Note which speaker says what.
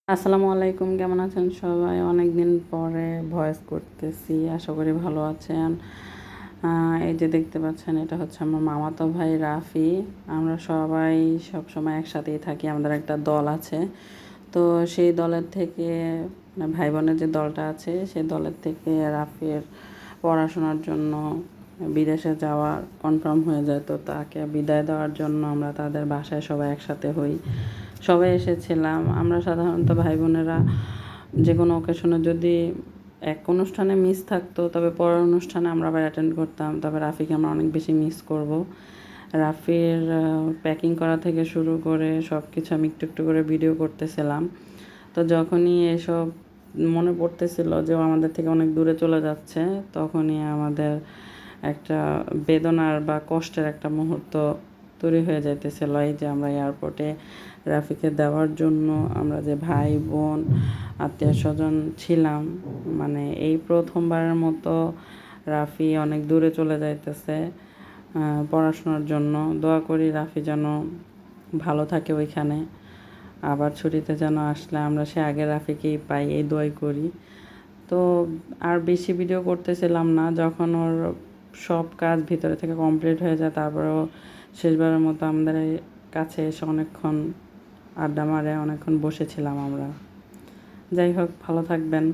Speaker 1: আসসালামু আলাইকুম, কেমন আছেন সবাই? অনেক দিন পরে ভয়েস করতেছি, আশা করি ভালো আছেন। এই যে দেখতে পাচ্ছেন, এটা হচ্ছে আমার মামাতো ভাই রাফি। আমরা সবাই সবসময় একসাথেই থাকি, আমাদের একটা দল আছে। তো সেই দলের থেকে মানে ভাই বোনের যে দলটা আছে সেই দলের থেকে রাফির পড়াশোনার জন্য বিদেশে যাওয়া কনফার্ম হয়ে যায়। তো তাকে বিদায় দেওয়ার জন্য আমরা তাদের বাসায় সবাই একসাথে হই, সবাই এসেছিলাম। আমরা সাধারণত ভাই বোনেরা যে কোনো অকেশনে যদি এক অনুষ্ঠানে মিস থাকতো, তবে পরের অনুষ্ঠানে আমরা আবার অ্যাটেন্ড করতাম। তবে রাফিকে আমরা অনেক বেশি মিস করব। রাফির প্যাকিং করা থেকে শুরু করে সব কিছু আমি একটু একটু করে ভিডিও করতেছিলাম। তো যখনই এসব মনে পড়তেছিল যে ও আমাদের থেকে অনেক দূরে চলে যাচ্ছে, তখনই আমাদের একটা বেদনার বা কষ্টের একটা মুহূর্ত তৈরি হয়ে যাইতেছিল। এই যে আমরা এয়ারপোর্টে রাফিকে দেওয়ার জন্য আমরা যে ভাই বোন আত্মীয় স্বজন ছিলাম, মানে এই প্রথমবারের মতো রাফি অনেক দূরে চলে যাইতেছে পড়াশোনার জন্য। দোয়া করি রাফি যেন ভালো থাকে ওইখানে, আবার ছুটিতে যেন আসলে আমরা সে আগের রাফিকেই পাই, এই দোয়াই করি। তো আর বেশি ভিডিও করতেছিলাম না। যখন ওর সব কাজ ভিতরে থেকে কমপ্লিট হয়ে যায়, তারপরেও শেষবারের মতো আমাদের কাছে এসে অনেকক্ষণ আড্ডা মারে, অনেকক্ষণ বসেছিলাম আমরা। যাই হোক, ভালো থাকবেন।